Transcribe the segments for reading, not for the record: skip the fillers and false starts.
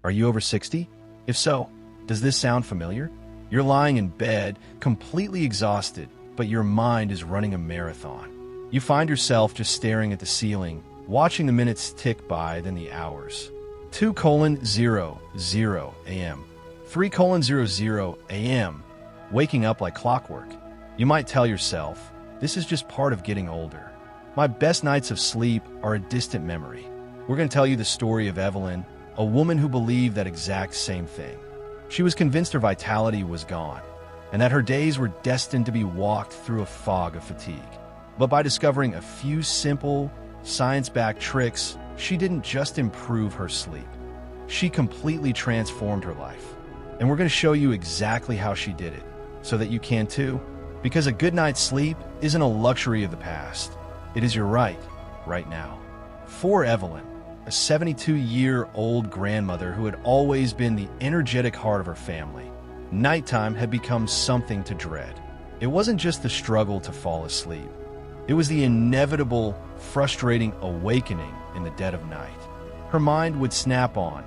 Are you over 60? If so, does this sound familiar? You're lying in bed, completely exhausted, but your mind is running a marathon. You find yourself just staring at the ceiling, watching the minutes tick by, then the hours. 2:00 a.m. 3:00 a.m. Waking up like clockwork. You might tell yourself, this is just part of getting older. My best nights of sleep are a distant memory. We're going to tell you the story of Evelyn, a woman who believed that exact same thing. She was convinced her vitality was gone, and that her days were destined to be walked through a fog of fatigue. But by discovering a few simple, science-backed tricks, she didn't just improve her sleep. She completely transformed her life. And we're going to show you exactly how she did it, so that you can too. Because a good night's sleep isn't a luxury of the past. It is your right now. For Evelyn, a 72-year-old grandmother who had always been the energetic heart of her family, nighttime had become something to dread. It wasn't just the struggle to fall asleep. It was the inevitable, frustrating awakening in the dead of night. Her mind would snap on,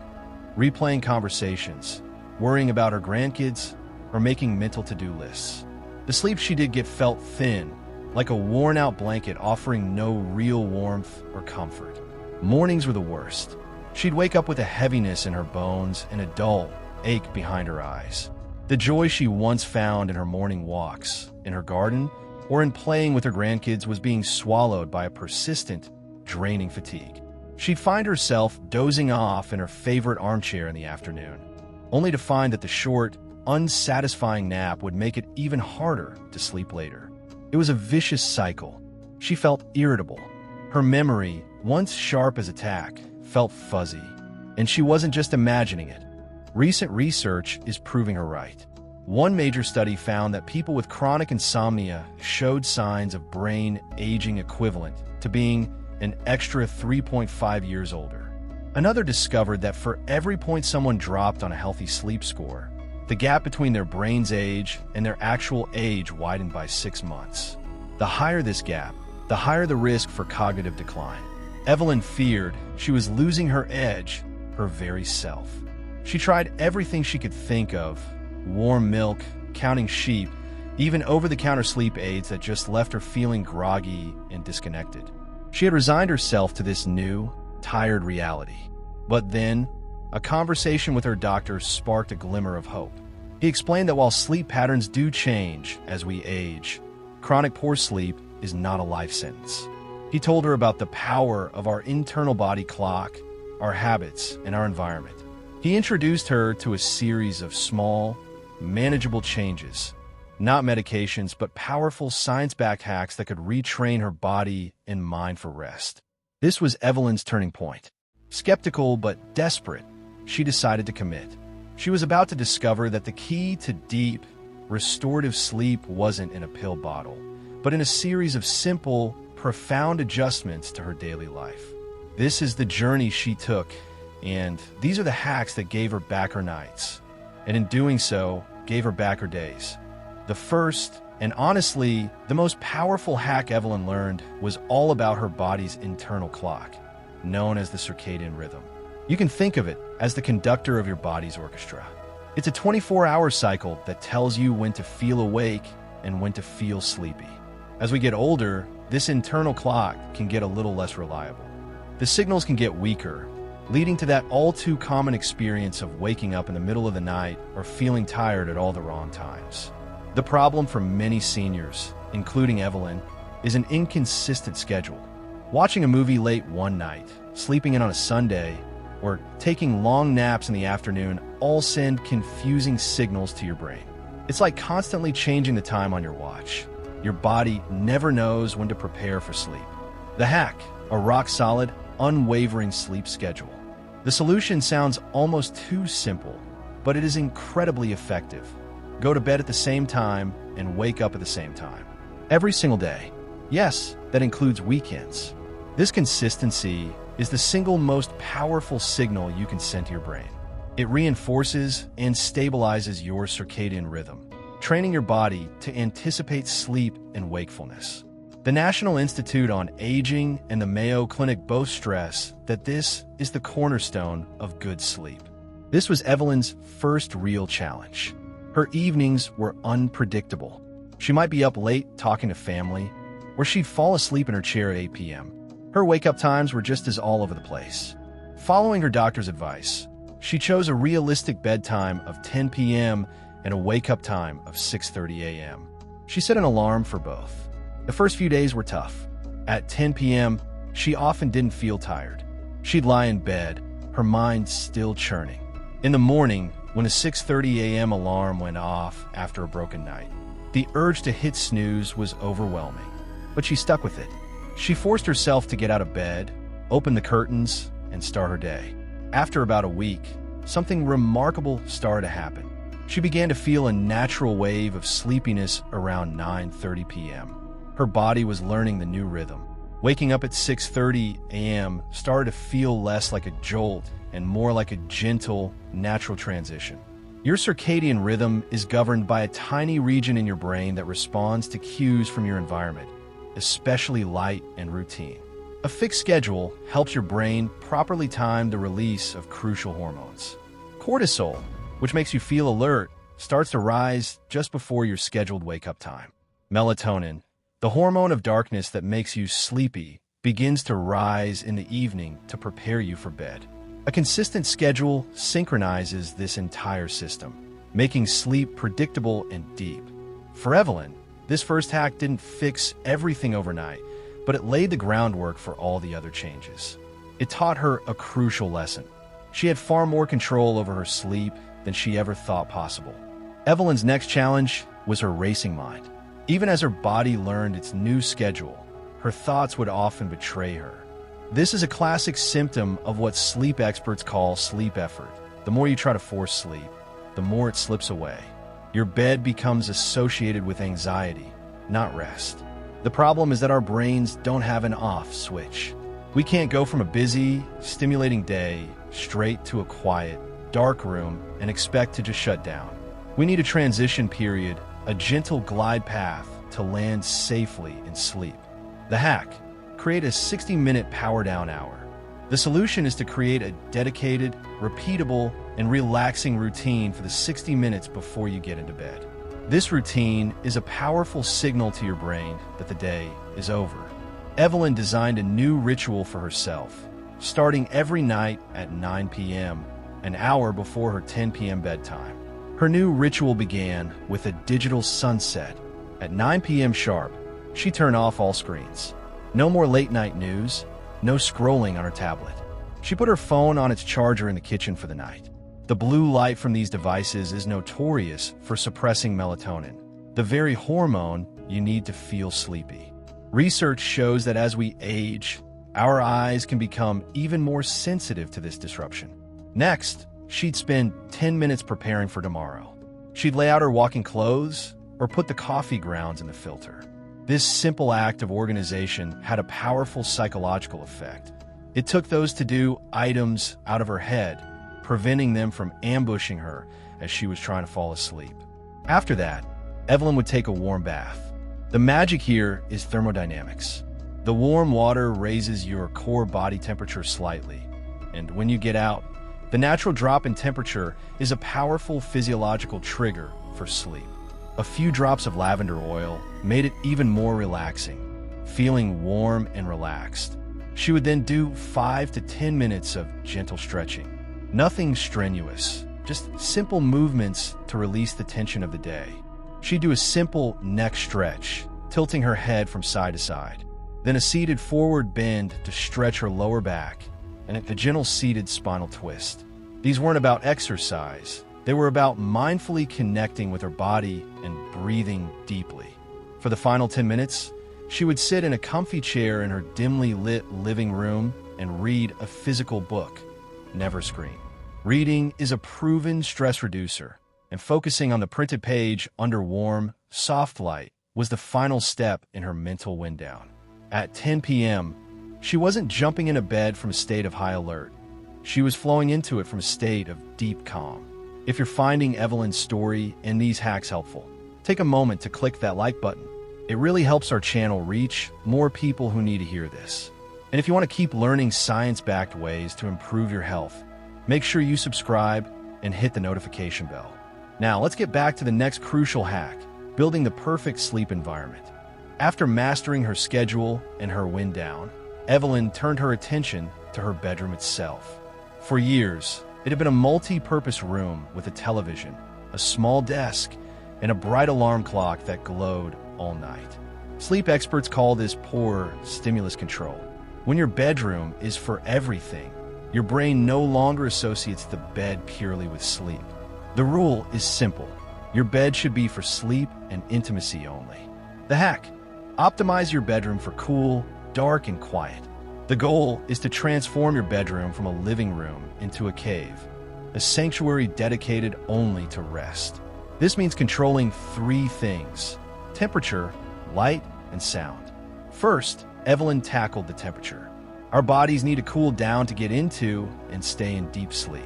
replaying conversations, worrying about her grandkids, or making mental to-do lists. The sleep she did get felt thin, like a worn-out blanket offering no real warmth or comfort. Mornings were the worst. She'd wake up with a heaviness in her bones and a dull ache behind her eyes. The joy she once found in her morning walks, in her garden, or in playing with her grandkids was being swallowed by a persistent, draining fatigue. She'd find herself dozing off in her favorite armchair in the afternoon, only to find that the short, unsatisfying nap would make it even harder to sleep later. It was a vicious cycle. She felt irritable. Her memory, once sharp as a tack, felt fuzzy. And she wasn't just imagining it. Recent research is proving her right. One major study found that people with chronic insomnia showed signs of brain aging equivalent to being an extra 3.5 years older. Another discovered that for every point someone dropped on a healthy sleep score, the gap between their brain's age and their actual age widened by 6 months. The higher this gap, the higher the risk for cognitive decline. Evelyn feared she was losing her edge, her very self. She tried everything she could think of: warm milk, counting sheep, even over-the-counter sleep aids that just left her feeling groggy and disconnected. She had resigned herself to this new, tired reality. But then, a conversation with her doctor sparked a glimmer of hope. He explained that while sleep patterns do change as we age, chronic poor sleep is not a life sentence. He told her about the power of our internal body clock, our habits, and our environment. He introduced her to a series of small, manageable changes, not medications, but powerful science-backed hacks that could retrain her body and mind for rest. This was Evelyn's turning point. Skeptical but desperate, she decided to commit. She was about to discover that the key to deep, restorative sleep wasn't in a pill bottle, but in a series of simple, profound adjustments to her daily life. This is the journey she took, and these are the hacks that gave her back her nights, and in doing so, gave her back her days. The first, and honestly, the most powerful hack Evelyn learned was all about her body's internal clock, known as the circadian rhythm. You can think of it as the conductor of your body's orchestra. It's a 24-hour cycle that tells you when to feel awake and when to feel sleepy. As we get older, this internal clock can get a little less reliable. The signals can get weaker, leading to that all-too-common experience of waking up in the middle of the night or feeling tired at all the wrong times. The problem for many seniors, including Evelyn, is an inconsistent schedule. Watching a movie late one night, sleeping in on a Sunday, or taking long naps in the afternoon all send confusing signals to your brain. It's like constantly changing the time on your watch. Your body never knows when to prepare for sleep. The hack: a rock-solid, unwavering sleep schedule. The solution sounds almost too simple, but it is incredibly effective. Go to bed at the same time and wake up at the same time. Every single day. Yes, that includes weekends. This consistency is the single most powerful signal you can send to your brain. It reinforces and stabilizes your circadian rhythm, training your body to anticipate sleep and wakefulness. The National Institute on Aging and the Mayo Clinic both stress that this is the cornerstone of good sleep. This was Evelyn's first real challenge. Her evenings were unpredictable. She might be up late talking to family, or she'd fall asleep in her chair at 8 p.m. Her wake-up times were just as all over the place. Following her doctor's advice, she chose a realistic bedtime of 10 p.m. and a wake-up time of 6:30 a.m. She set an alarm for both. The first few days were tough. At 10 p.m., she often didn't feel tired. She'd lie in bed, her mind still churning. In the morning, when a 6:30 a.m. alarm went off after a broken night, the urge to hit snooze was overwhelming. But she stuck with it. She forced herself to get out of bed, open the curtains, and start her day. After about a week, something remarkable started to happen. She began to feel a natural wave of sleepiness around 9:30 p.m. Her body was learning the new rhythm. Waking up at 6:30 a.m. started to feel less like a jolt and more like a gentle, natural transition. Your circadian rhythm is governed by a tiny region in your brain that responds to cues from your environment, especially light and routine. A fixed schedule helps your brain properly time the release of crucial hormones. Cortisol, which makes you feel alert, starts to rise just before your scheduled wake-up time. Melatonin, the hormone of darkness that makes you sleepy, begins to rise in the evening to prepare you for bed. A consistent schedule synchronizes this entire system, making sleep predictable and deep. For Evelyn, this first hack didn't fix everything overnight, but it laid the groundwork for all the other changes. It taught her a crucial lesson. She had far more control over her sleep than she ever thought possible. Evelyn's next challenge was her racing mind. Even as her body learned its new schedule, her thoughts would often betray her. This is a classic symptom of what sleep experts call sleep effort. The more you try to force sleep, the more it slips away. Your bed becomes associated with anxiety, not rest. The problem is that our brains don't have an off switch. We can't go from a busy, stimulating day straight to a quiet, dark room and expect to just shut down. We need a transition period, a gentle glide path to land safely in sleep. The hack: create a 60-minute power down hour. The solution is to create a dedicated, repeatable, and relaxing routine for the 60 minutes before you get into bed. This routine is a powerful signal to your brain that the day is over. Evelyn designed a new ritual for herself, starting every night at 9 p.m., an hour before her 10 p.m. bedtime. Her new ritual began with a digital sunset. At 9 p.m. sharp, she turned off all screens. No more late-night news, no scrolling on her tablet. She put her phone on its charger in the kitchen for the night. The blue light from these devices is notorious for suppressing melatonin, the very hormone you need to feel sleepy. Research shows that as we age, our eyes can become even more sensitive to this disruption. Next, she'd spend 10 minutes preparing for tomorrow. She'd lay out her walking clothes or put the coffee grounds in the filter. This simple act of organization had a powerful psychological effect. It took those to-do items out of her head, preventing them from ambushing her as she was trying to fall asleep. After that, Evelyn would take a warm bath. The magic here is thermodynamics. The warm water raises your core body temperature slightly, and when you get out, the natural drop in temperature is a powerful physiological trigger for sleep. A few drops of lavender oil made it even more relaxing, feeling warm and relaxed. She would then do 5 to 10 minutes of gentle stretching. Nothing strenuous, just simple movements to release the tension of the day. She'd do a simple neck stretch, tilting her head from side to side, then a seated forward bend to stretch her lower back, and a gentle seated spinal twist. These weren't about exercise. They were about mindfully connecting with her body and breathing deeply. For the final 10 minutes, she would sit in a comfy chair in her dimly lit living room and read a physical book. Never screen. Reading is a proven stress reducer, and focusing on the printed page under warm, soft light was the final step in her mental wind down. At 10 p.m., she wasn't jumping into bed from a state of high alert. She was flowing into it from a state of deep calm. If you're finding Evelyn's story and these hacks helpful, take a moment to click that like button. It really helps our channel reach more people who need to hear this. And if you want to keep learning science-backed ways to improve your health, make sure you subscribe and hit the notification bell. Now, let's get back to the next crucial hack, building the perfect sleep environment. After mastering her schedule and her wind down, Evelyn turned her attention to her bedroom itself. For years, it had been a multi-purpose room with a television, a small desk, and a bright alarm clock that glowed all night. Sleep experts call this poor stimulus control. When your bedroom is for everything, your brain no longer associates the bed purely with sleep. The rule is simple. Your bed should be for sleep and intimacy only. The hack: optimize your bedroom for cool, dark, and quiet. The goal is to transform your bedroom from a living room into a cave, a sanctuary dedicated only to rest. This means controlling three things: temperature, light, and sound. First, Evelyn tackled the temperature. Our bodies need to cool down to get into and stay in deep sleep.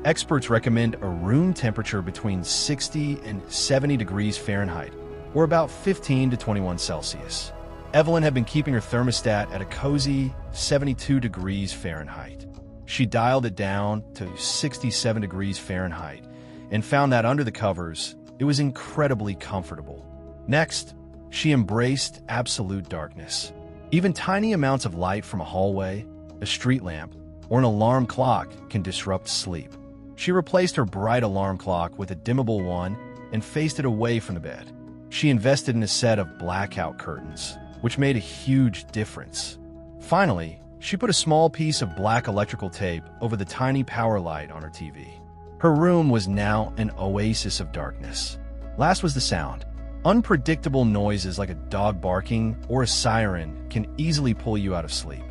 Experts recommend a room temperature between 60 and 70 degrees Fahrenheit, or about 15 to 21 Celsius. Evelyn had been keeping her thermostat at a cozy 72 degrees Fahrenheit. She dialed it down to 67 degrees Fahrenheit and found that under the covers, it was incredibly comfortable. Next, she embraced absolute darkness. Even tiny amounts of light from a hallway, a street lamp, or an alarm clock can disrupt sleep. She replaced her bright alarm clock with a dimmable one and faced it away from the bed. She invested in a set of blackout curtains, which made a huge difference. Finally, she put a small piece of black electrical tape over the tiny power light on her TV. Her room was now an oasis of darkness. Last was the sound. Unpredictable noises like a dog barking or a siren can easily pull you out of sleep.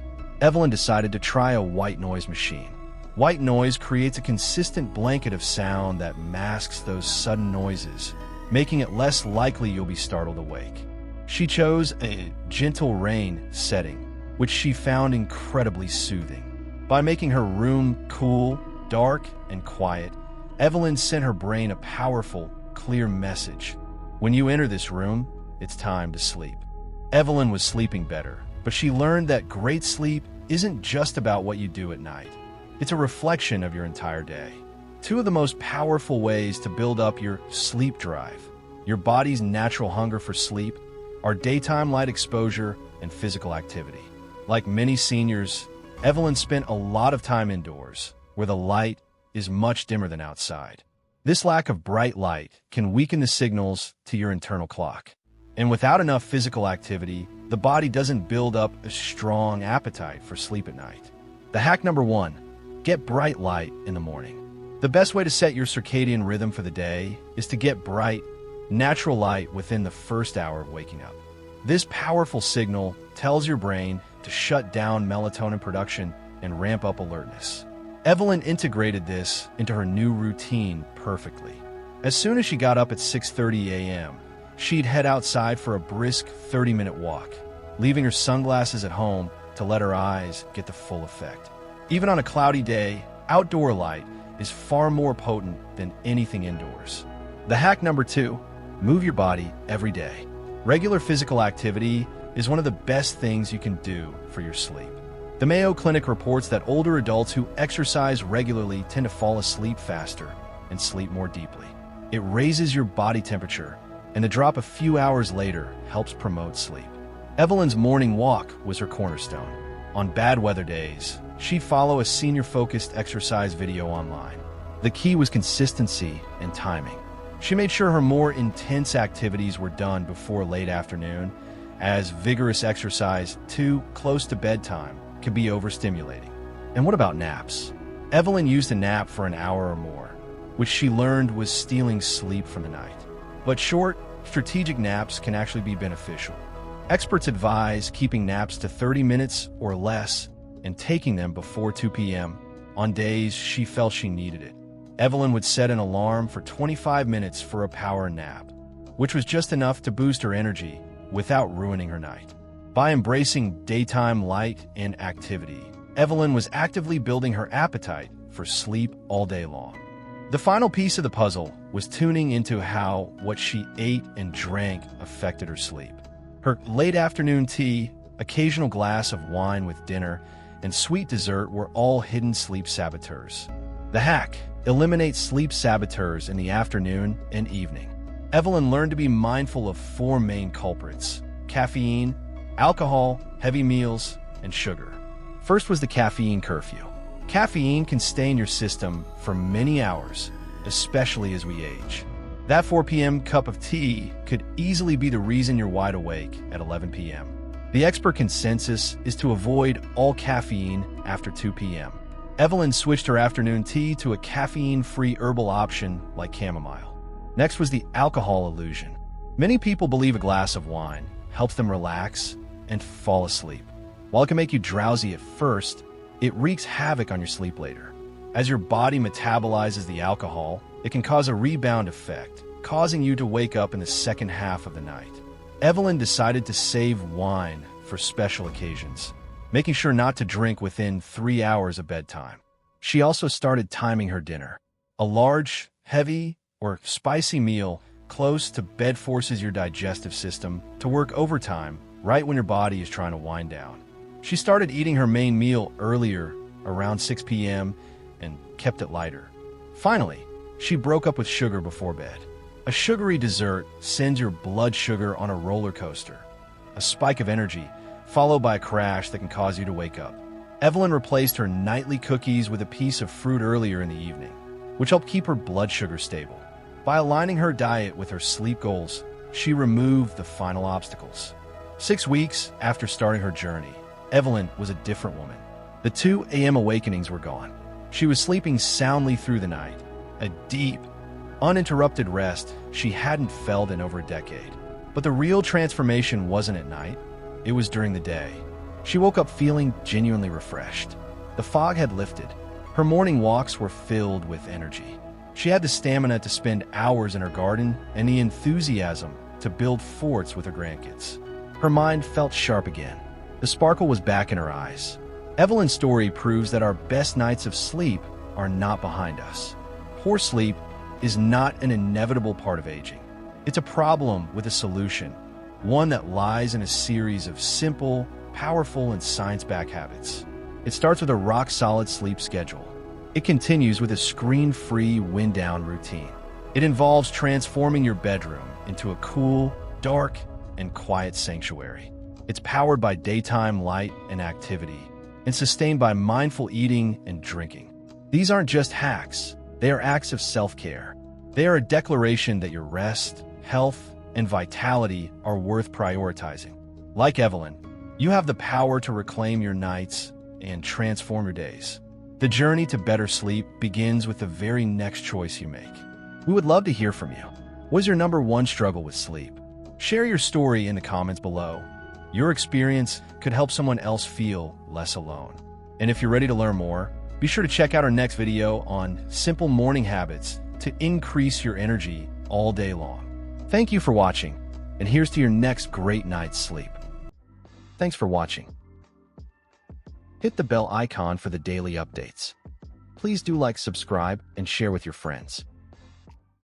Evelyn decided to try a white noise machine. White noise creates a consistent blanket of sound that masks those sudden noises, making it less likely you'll be startled awake. She chose a gentle rain setting, which she found incredibly soothing. By making her room cool, dark, and quiet, Evelyn sent her brain a powerful, clear message. When you enter this room, it's time to sleep. Evelyn was sleeping better, but she learned that great sleep isn't just about what you do at night. It's a reflection of your entire day. Two of the most powerful ways to build up your sleep drive, your body's natural hunger for sleep, are daytime light exposure and physical activity. Like many seniors, Evelyn spent a lot of time indoors, where the light is much dimmer than outside. This lack of bright light can weaken the signals to your internal clock. And without enough physical activity, the body doesn't build up a strong appetite for sleep at night. The hack number 1, get bright light in the morning. The best way to set your circadian rhythm for the day is to get bright, natural light within the first hour of waking up. This powerful signal tells your brain to shut down melatonin production and ramp up alertness. Evelyn integrated this into her new routine perfectly. As soon as she got up at 6:30 a.m., she'd head outside for a brisk 30-minute walk, leaving her sunglasses at home to let her eyes get the full effect. Even on a cloudy day, outdoor light is far more potent than anything indoors. The hack number 2, move your body every day. Regular physical activity is one of the best things you can do for your sleep. The Mayo Clinic reports that older adults who exercise regularly tend to fall asleep faster and sleep more deeply. It raises your body temperature, and the drop a few hours later helps promote sleep. Evelyn's morning walk was her cornerstone. On bad weather days, she'd follow a senior-focused exercise video online. The key was consistency and timing. She made sure her more intense activities were done before late afternoon, as vigorous exercise too close to bedtime could be overstimulating. And what about naps? Evelyn used a nap for an hour or more, which she learned was stealing sleep from the night. But short, strategic naps can actually be beneficial. Experts advise keeping naps to 30 minutes or less and taking them before 2 p.m. on days she felt she needed it. Evelyn would set an alarm for 25 minutes for a power nap, which was just enough to boost her energy without ruining her night. By embracing daytime light and activity, Evelyn was actively building her appetite for sleep all day long. The final piece of the puzzle was tuning into how what she ate and drank affected her sleep. Her late afternoon tea, occasional glass of wine with dinner, and sweet dessert were all hidden sleep saboteurs. The hack: Eliminate sleep saboteurs in the afternoon and evening. Evelyn learned to be mindful of four main culprits: caffeine, alcohol, heavy meals, and sugar. First was the caffeine curfew. Caffeine can stay in your system for many hours, especially as we age. That 4 p.m. cup of tea could easily be the reason you're wide awake at 11 p.m. The expert consensus is to avoid all caffeine after 2 p.m. Evelyn switched her afternoon tea to a caffeine-free herbal option like chamomile. Next was the alcohol illusion. Many people believe a glass of wine helps them relax and fall asleep. While it can make you drowsy at first, it wreaks havoc on your sleep later. As your body metabolizes the alcohol, it can cause a rebound effect, causing you to wake up in the second half of the night. Evelyn decided to save wine for special occasions, making sure not to drink within 3 hours of bedtime. She also started timing her dinner. A large, heavy, or spicy meal close to bed forces your digestive system to work overtime right when your body is trying to wind down. She started eating her main meal earlier, around 6 p.m., and kept it lighter. Finally, she broke up with sugar before bed. A sugary dessert sends your blood sugar on a roller coaster, a spike of energy, followed by a crash that can cause you to wake up. Evelyn replaced her nightly cookies with a piece of fruit earlier in the evening, which helped keep her blood sugar stable. By aligning her diet with her sleep goals, she removed the final obstacles. 6 weeks after starting her journey, Evelyn was a different woman. The 2 a.m. awakenings were gone. She was sleeping soundly through the night, a deep, uninterrupted rest she hadn't felt in over a decade. But the real transformation wasn't at night, it was during the day. She woke up feeling genuinely refreshed. The fog had lifted. Her morning walks were filled with energy. She had the stamina to spend hours in her garden and the enthusiasm to build forts with her grandkids. Her mind felt sharp again. The sparkle was back in her eyes. Evelyn's story proves that our best nights of sleep are not behind us. Poor sleep is not an inevitable part of aging. It's a problem with a solution, one that lies in a series of simple, powerful, and science-backed habits. It starts with a rock-solid sleep schedule. It continues with a screen-free wind-down routine. It involves transforming your bedroom into a cool, dark, and quiet sanctuary. It's powered by daytime light and activity, and sustained by mindful eating and drinking. These aren't just hacks, they are acts of self-care. They are a declaration that your rest, health, and vitality are worth prioritizing. Like Evelyn, you have the power to reclaim your nights and transform your days. The journey to better sleep begins with the very next choice you make. We would love to hear from you. What is your #1 struggle with sleep? Share your story in the comments below. Your experience could help someone else feel less alone. And if you're ready to learn more, be sure to check out our next video on simple morning habits to increase your energy all day long. Thank you for watching, and here's to your next great night's sleep. Thanks for watching. Hit the bell icon for the daily updates. Please do like, subscribe, and share with your friends.